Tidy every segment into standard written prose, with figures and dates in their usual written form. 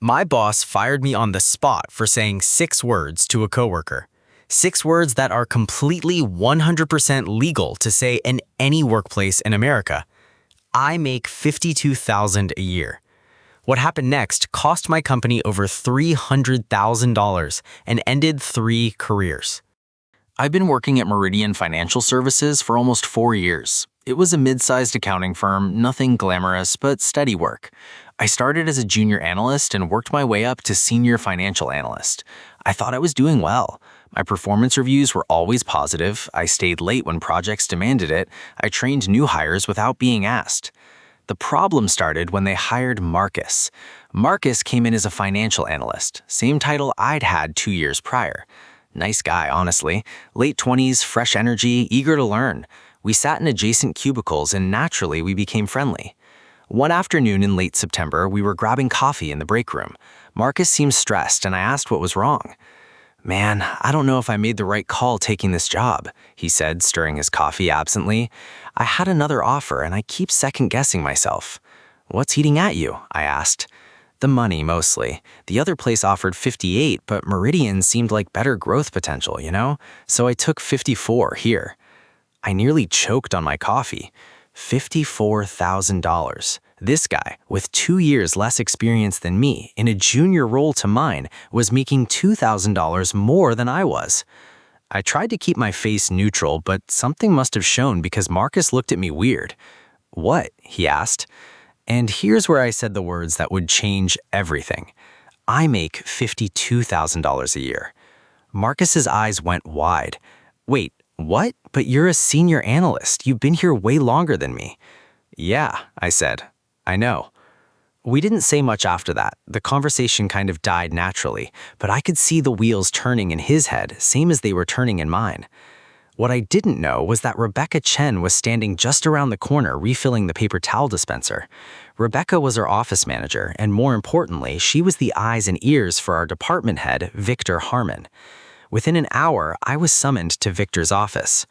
My boss fired me on the spot for saying 6 words to a coworker. 6 words that are completely 100% legal to say in any workplace in America. I make $52,000 a year. What happened next cost my company over $300,000 and ended 3 careers. I've been working at Meridian Financial Services for almost 4 years. It was a mid-sized accounting firm, nothing glamorous, but steady work. I started as a junior analyst and worked my way up to senior financial analyst. I thought I was doing well. My performance reviews were always positive. I stayed late when projects demanded it. I trained new hires without being asked. The problem started when they hired Marcus. Marcus came in as a financial analyst, same title I'd had 2 years prior. Nice guy, honestly. Late 20s, fresh energy, eager to learn. We sat in adjacent cubicles and naturally we became friendly. One afternoon in late September, we were grabbing coffee in the break room. Marcus seemed stressed and I asked what was wrong. "Man, I don't know if I made the right call taking this job," he said, stirring his coffee absently. "I had another offer and I keep second-guessing myself." "What's eating at you?" I asked. "The money, mostly. The other place offered 58, but Meridian seemed like better growth potential, you know? So I took 54 here." I nearly choked on my coffee. $54,000. This guy, with 2 years less experience than me, in a junior role to mine, was making $2,000 more than I was. I tried to keep my face neutral, but something must have shown because Marcus looked at me weird. "What?" he asked. And here's where I said the words that would change everything. "I make $52,000 a year." Marcus's eyes went wide. "Wait, what? But you're a senior analyst. You've been here way longer than me." "Yeah," I said. "I know." We didn't say much after that. The conversation kind of died naturally, but I could see the wheels turning in his head, same as they were turning in mine. What I didn't know was that Rebecca Chen was standing just around the corner refilling the paper towel dispenser. Rebecca was our office manager, and more importantly, she was the eyes and ears for our department head, Victor Harmon. Within an hour, I was summoned to Victor's office.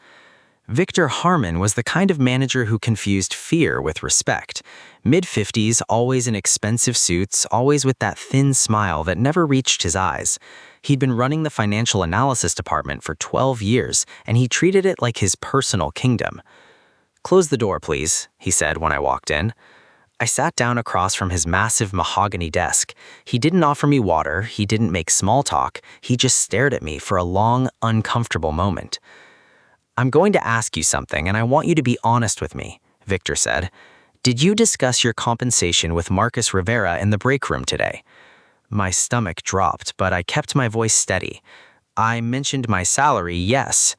Victor Harmon was the kind of manager who confused fear with respect. Mid-50s, always in expensive suits, always with that thin smile that never reached his eyes. He'd been running the financial analysis department for 12 years, and he treated it like his personal kingdom. "Close the door, please," he said when I walked in. I sat down across from his massive mahogany desk. He didn't offer me water, he didn't make small talk, he just stared at me for a long, uncomfortable moment. "I'm going to ask you something, and I want you to be honest with me," Victor said. "Did you discuss your compensation with Marcus Rivera in the break room today?" My stomach dropped, but I kept my voice steady. "I mentioned my salary, yes."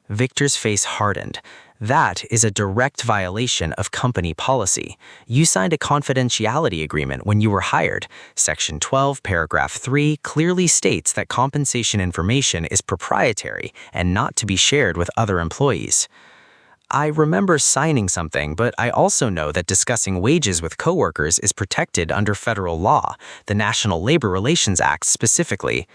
Victor's face hardened. "That is a direct violation of company policy. You signed a confidentiality agreement when you were hired. Section 12, paragraph 3 clearly states that compensation information is proprietary and not to be shared with other employees." I remember signing something, but I also know that discussing wages with coworkers is protected under federal law, the National Labor Relations Act specifically.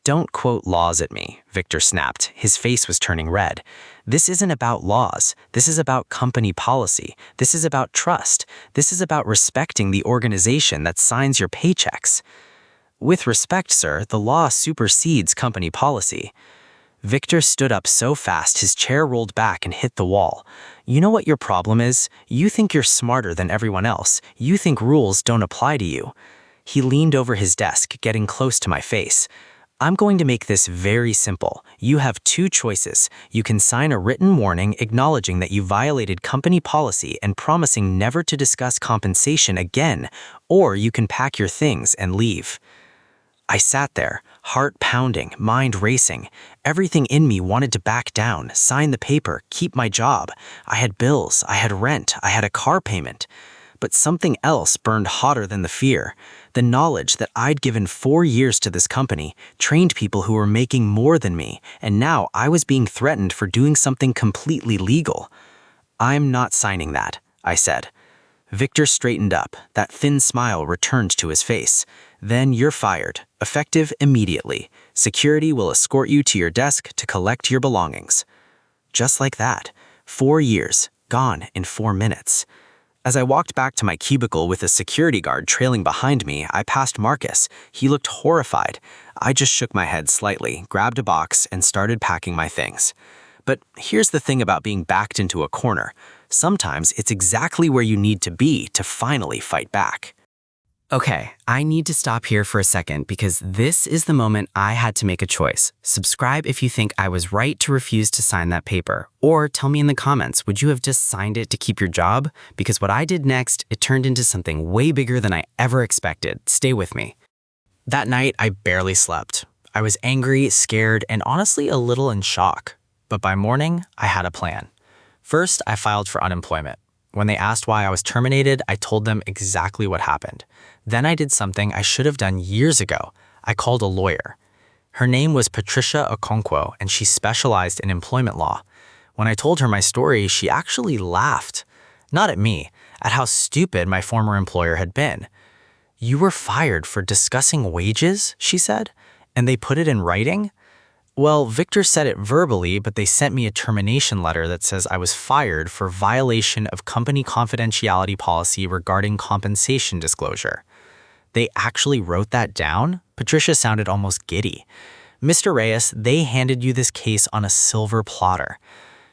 "Don't quote laws at me," Victor snapped. His face was turning red. "This isn't about laws. This is about company policy. This is about trust. This is about respecting the organization that signs your paychecks." "With respect, sir, the law supersedes company policy." Victor stood up so fast his chair rolled back and hit the wall. "You know what your problem is? You think you're smarter than everyone else. You think rules don't apply to you." He leaned over his desk, getting close to my face. "I'm going to make this very simple. You have 2 choices. You can sign a written warning acknowledging that you violated company policy and promising never to discuss compensation again, or you can pack your things and leave." I sat there, heart pounding, mind racing. Everything in me wanted to back down, sign the paper, keep my job. I had bills, I had rent, I had a car payment. But something else burned hotter than the fear. The knowledge that I'd given 4 years to this company, trained people who were making more than me, and now I was being threatened for doing something completely legal. "I'm not signing that," I said. Victor straightened up. That thin smile returned to his face. "Then you're fired, effective immediately. Security will escort you to your desk to collect your belongings." Just like that. 4 years, gone in 4 minutes. As I walked back to my cubicle with a security guard trailing behind me, I passed Marcus. He looked horrified. I just shook my head slightly, grabbed a box, and started packing my things. But here's the thing about being backed into a corner. Sometimes it's exactly where you need to be to finally fight back. Okay, I need to stop here for a second because this is the moment I had to make a choice. Subscribe if you think I was right to refuse to sign that paper. Or tell me in the comments, would you have just signed it to keep your job? Because what I did next, it turned into something way bigger than I ever expected. Stay with me. That night, I barely slept. I was angry, scared, and honestly a little in shock. But by morning, I had a plan. First, I filed for unemployment. When they asked why I was terminated, I told them exactly what happened. Then I did something I should have done years ago. I called a lawyer. Her name was Patricia Okonkwo, and she specialized in employment law. When I told her my story, she actually laughed. Not at me, at how stupid my former employer had been. "You were fired for discussing wages," she said, "and they put it in writing?" Well, Victor said it verbally, but they sent me a termination letter that says I was fired for violation of company confidentiality policy regarding compensation disclosure. They actually wrote that down? Patricia sounded almost giddy. "Mr. Reyes, they handed you this case on a silver platter."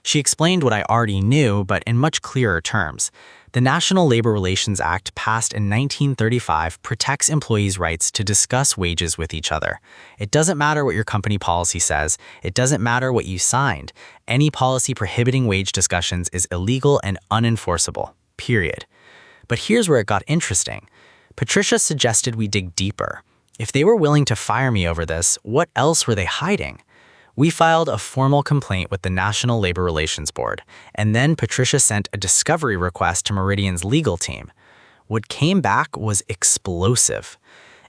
She explained what I already knew, but in much clearer terms. The National Labor Relations Act, passed in 1935, protects employees' rights to discuss wages with each other. It doesn't matter what your company policy says. It doesn't matter what you signed. Any policy prohibiting wage discussions is illegal and unenforceable, period. But here's where it got interesting. Patricia suggested we dig deeper. If they were willing to fire me over this, what else were they hiding? We filed a formal complaint with the National Labor Relations Board, and then Patricia sent a discovery request to Meridian's legal team. What came back was explosive.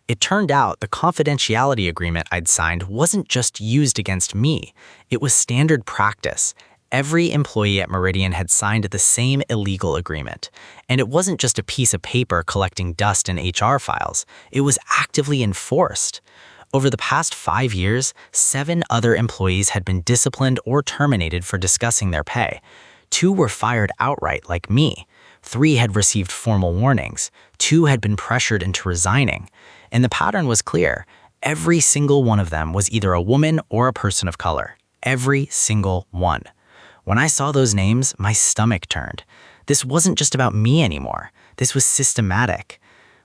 It turned out the confidentiality agreement I'd signed wasn't just used against me. It was standard practice. Every employee at Meridian had signed the same illegal agreement. And it wasn't just a piece of paper collecting dust in HR files. It was actively enforced. Over the past 5 years, 7 other employees had been disciplined or terminated for discussing their pay. 2 were fired outright, like me. 3 had received formal warnings. 2 had been pressured into resigning. And the pattern was clear. Every single one of them was either a woman or a person of color. Every single one. When I saw those names, my stomach turned. This wasn't just about me anymore. This was systematic.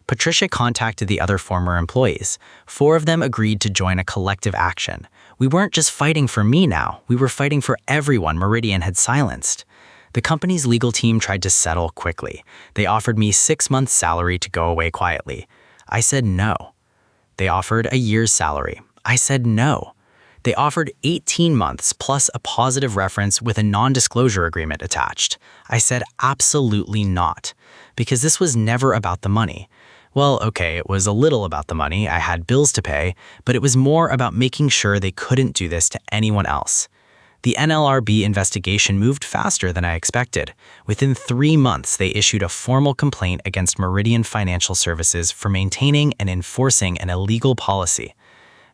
Patricia contacted the other former employees. 4 of them agreed to join a collective action. We weren't just fighting for me now. We were fighting for everyone Meridian had silenced. The company's legal team tried to settle quickly. They offered me 6 months' salary to go away quietly. I said no. They offered a year's salary. I said no. They offered 18 months plus a positive reference with a non-disclosure agreement attached. I said absolutely not, because this was never about the money. Well, okay, it was a little about the money. I had bills to pay, but it was more about making sure they couldn't do this to anyone else. The NLRB investigation moved faster than I expected. Within 3 months, they issued a formal complaint against Meridian Financial Services for maintaining and enforcing an illegal policy.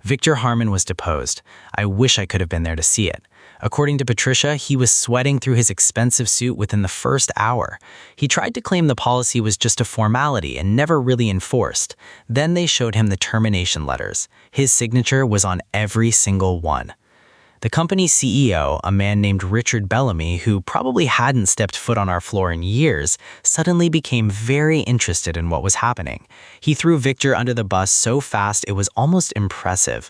Victor Harmon was deposed. I wish I could have been there to see it. According to Patricia, he was sweating through his expensive suit within the first hour. He tried to claim the policy was just a formality and never really enforced. Then they showed him the termination letters. His signature was on every single one. The company's CEO, a man named Richard Bellamy, who probably hadn't stepped foot on our floor in years, suddenly became very interested in what was happening. He threw Victor under the bus so fast it was almost impressive.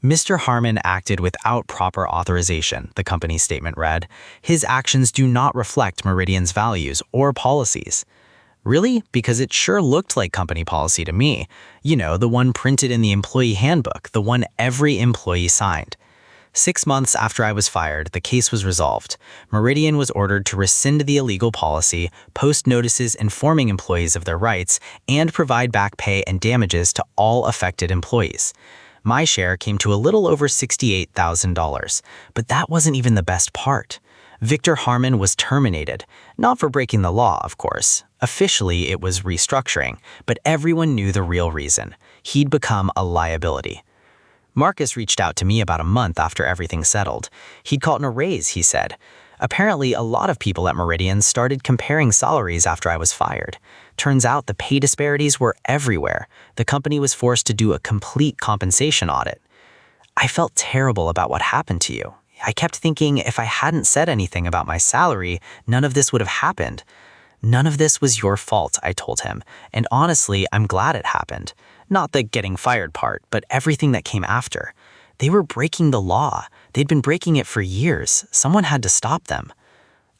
Mr. Harmon acted without proper authorization, the company's statement read. His actions do not reflect Meridian's values or policies. Really? Because it sure looked like company policy to me. You know, the one printed in the employee handbook, the one every employee signed. 6 months after I was fired, the case was resolved. Meridian was ordered to rescind the illegal policy, post notices informing employees of their rights, and provide back pay and damages to all affected employees. My share came to a little over $68,000, but that wasn't even the best part. Victor Harmon was terminated, not for breaking the law, of course. Officially, it was restructuring, but everyone knew the real reason. He'd become a liability. Marcus reached out to me about a month after everything settled. He'd gotten a raise, he said. Apparently, a lot of people at Meridian started comparing salaries after I was fired. Turns out the pay disparities were everywhere. The company was forced to do a complete compensation audit. I felt terrible about what happened to you. I kept thinking if I hadn't said anything about my salary, none of this would have happened. None of this was your fault, I told him, and honestly, I'm glad it happened. Not the getting fired part, but everything that came after. They were breaking the law. They'd been breaking it for years. Someone had to stop them.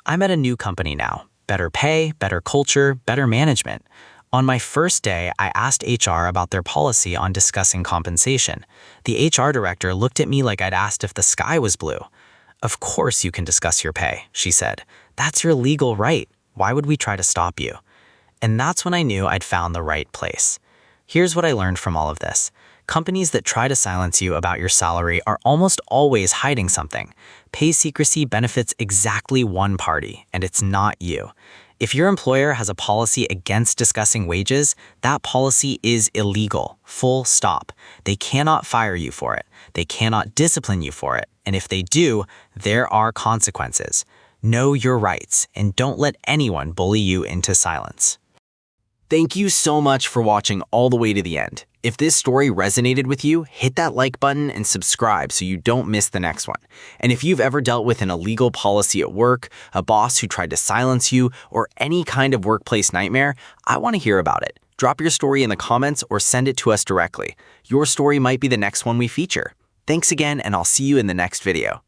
I'm at a new company now. Better pay, better culture, better management. On my first day, I asked HR about their policy on discussing compensation. The HR director looked at me like I'd asked if the sky was blue. "Of course you can discuss your pay," she said. "That's your legal right. Why would we try to stop you?" And that's when I knew I'd found the right place. Here's what I learned from all of this. Companies that try to silence you about your salary are almost always hiding something. Pay secrecy benefits exactly one party, and it's not you. If your employer has a policy against discussing wages, that policy is illegal. Full stop. They cannot fire you for it. They cannot discipline you for it. And if they do, there are consequences. Know your rights, and don't let anyone bully you into silence. Thank you so much for watching all the way to the end. If this story resonated with you, hit that like button and subscribe so you don't miss the next one. And if you've ever dealt with an illegal policy at work, a boss who tried to silence you, or any kind of workplace nightmare, I want to hear about it. Drop your story in the comments or send it to us directly. Your story might be the next one we feature. Thanks again, and I'll see you in the next video.